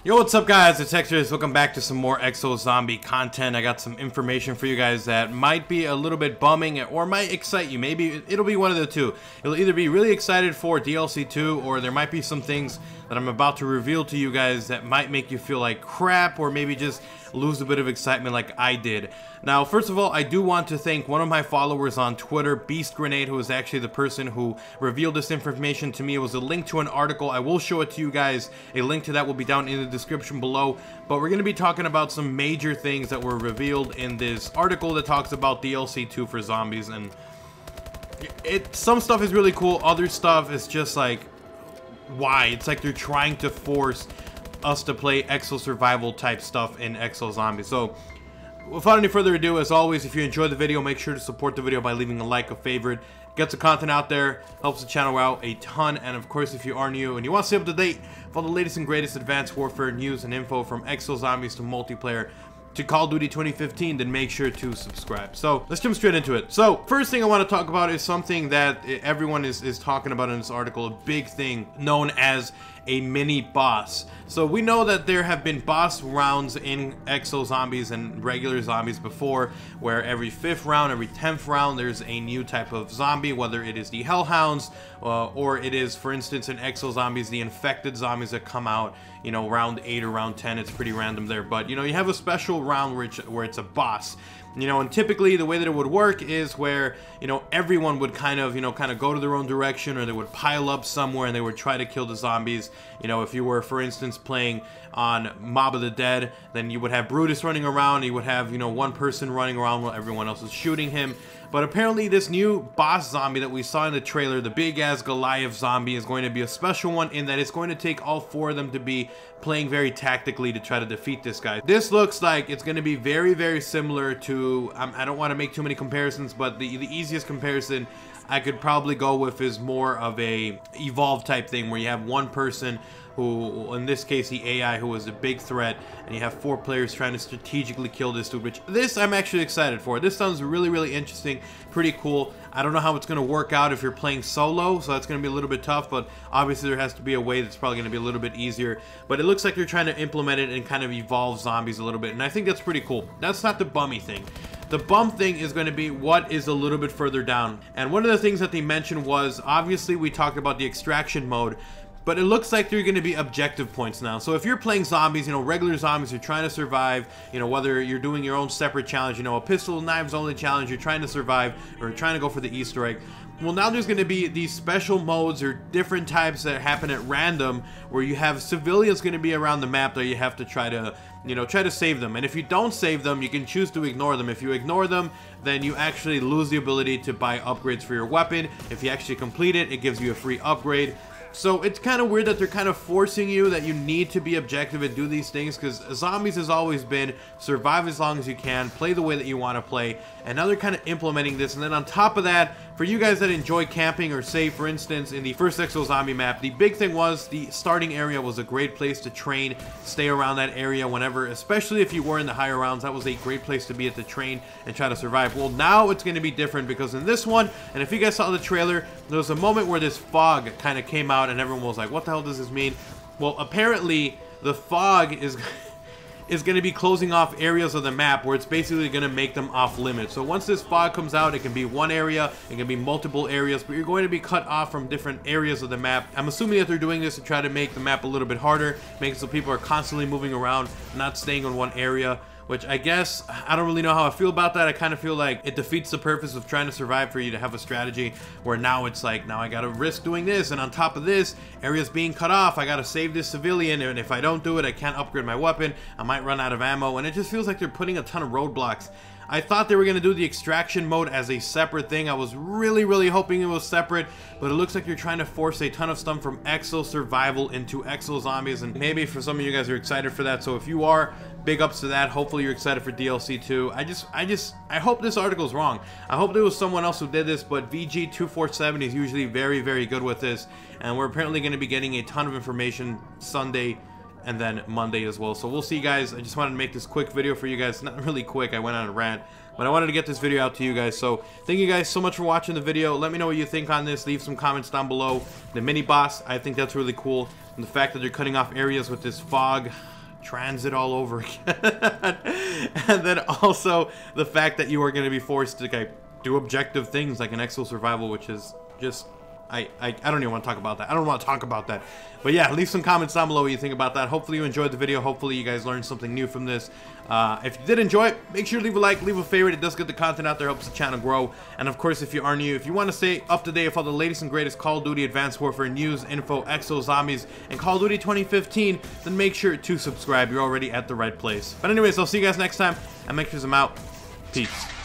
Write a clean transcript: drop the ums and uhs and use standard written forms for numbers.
Yo, what's up guys, it's XRAYZ. Welcome back to some more Exo-zombie content. I got some information for you guys that might be a little bit bumming or might excite you. Maybe it'll be one of the two. You'll either be really excited for DLC 2 or there might be some things that I'm about to reveal to you guys that might make you feel like crap or maybe just lose a bit of excitement like I did. Now, first of all, I do want to thank one of my followers on Twitter, Beast Grenade, who is actually the person who revealed this information to me. It was a link to an article. I will show it to you guys. A link to that will be down in the description below. But we're going to be talking about some major things that were revealed in this article that talks about DLC 2 for zombies. And some stuff is really cool. Other stuff is just like, why? It's like they're trying to force us to play exo survival type stuff in Exo-zombies. So without any further ado, as always, if you enjoyed the video, make sure to support the video by leaving a like, a favorite. Gets the content out there, helps the channel out a ton. And of course, if you are new and you want to stay up to date with all the latest and greatest advanced warfare news and info from Exo-zombies to multiplayer to Call of Duty 2015, then make sure to subscribe. So let's jump straight into it. So first thing I want to talk about is something that everyone is talking about in this article, a big thing known as a mini boss. So we know that there have been boss rounds in Exo-zombies and regular zombies before, where every 5th round, every 10th round, there's a new type of zombie, whether it is the Hellhounds or it is, for instance, in Exo-zombies, the infected zombies that come out, you know, round 8 or round 10. It's pretty random there, but you know, you have a special round where it's a boss. You know, and typically the way that it would work is where, you know, everyone would kind of go to their own direction, or they would pile up somewhere and they would try to kill the zombies. You know, if you were, for instance, playing on Mob of the Dead, then you would have Brutus running around, you would have, you know, one person running around while everyone else is shooting him. But apparently this new boss zombie that we saw in the trailer, the big ass Goliath zombie, is going to be a special one in that it's going to take all 4 of them to be playing very tactically to try to defeat this guy. This looks like it's going to be very, very similar to, I don't want to make too many comparisons, but the easiest comparison I could probably go with is more of a Evolve type thing, where you have one person who, in this case, the AI, who was a big threat, and you have 4 players trying to strategically kill this dude, which this I'm actually excited for. This sounds really, really interesting, pretty cool. I don't know how it's going to work out if you're playing solo, so that's going to be a little bit tough, but obviously there has to be a way that's probably going to be a little bit easier. But it looks like they're trying to implement it and kind of evolve zombies a little bit, and I think that's pretty cool. That's not the bummy thing. The bum thing is going to be what is a little bit further down. And one of the things that they mentioned was, obviously we talked about the extraction mode, but it looks like there are going to be objective points now. So if you're playing zombies, you know, regular zombies, you're trying to survive, you know, whether you're doing your own separate challenge, you know, a pistol knives only challenge, you're trying to survive, or trying to go for the Easter egg. Well, now there's going to be these special modes or different types that happen at random, where you have civilians going to be around the map that you have to try to, you know, try to save them. And if you don't save them, you can choose to ignore them. If you ignore them, then you actually lose the ability to buy upgrades for your weapon. If you actually complete it, it gives you a free upgrade. So it's kind of weird that they're kind of forcing you that you need to be objective and do these things, because zombies has always been survive as long as you can, play the way that you want to play, and now they're kind of implementing this. And then on top of that, for you guys that enjoy camping, or say for instance in the first Exo-zombie map, the big thing was the starting area was a great place to train, stay around that area whenever, especially if you were in the higher rounds. That was a great place to be at the train and try to survive. Well, now it's going to be different, because in this one, and if you guys saw the trailer, there was a moment where this fog kind of came out and everyone was like, what the hell does this mean? Well, apparently the fog is going to be closing off areas of the map where it's basically going to make them off limits. So once this fog comes out, it can be one area, it can be multiple areas, but you're going to be cut off from different areas of the map. I'm assuming that they're doing this to try to make the map a little bit harder, make it so people are constantly moving around, not staying in one area. Which I guess, I don't really know how I feel about that. I kind of feel like it defeats the purpose of trying to survive, for you to have a strategy where now it's like, now I gotta risk doing this, and on top of this, areas being cut off, I gotta save this civilian, and if I don't do it, I can't upgrade my weapon, I might run out of ammo, and it just feels like they're putting a ton of roadblocks. I thought they were going to do the extraction mode as a separate thing. I was really, really hoping it was separate, but it looks like you're trying to force a ton of stuff from Exo Survival into Exo-zombies, and maybe for some of you guys are excited for that. So if you are, big ups to that. Hopefully you're excited for DLC 2. I hope this article's wrong. I hope there was someone else who did this, but VG247 is usually very, very good with this, and we're apparently going to be getting a ton of information Sunday and then Monday as well. So we'll see, guys. I just wanted to make this quick video for you guys. Not really quick, I went on a rant, but I wanted to get this video out to you guys. So thank you guys so much for watching the video. Let me know what you think on this. Leave some comments down below. The mini boss, I think that's really cool. And the fact that they're cutting off areas with this fog, transit all over again. And then also the fact that you are going to be forced to like, do objective things like an exo survival, which is just I don't even want to talk about that. I don't want to talk about that. But yeah, leave some comments down below what you think about that. Hopefully you enjoyed the video. Hopefully you guys learned something new from this. If you did enjoy it, make sure to leave a like, leave a favorite. It does get the content out there, helps the channel grow. And of course, if you are new, if you want to stay up to date with all the latest and greatest Call of Duty Advanced Warfare news, info, Exo-zombies, and Call of Duty 2015, then make sure to subscribe. You're already at the right place. But anyways, I'll see you guys next time. I'm Extras, I'm out. Peace.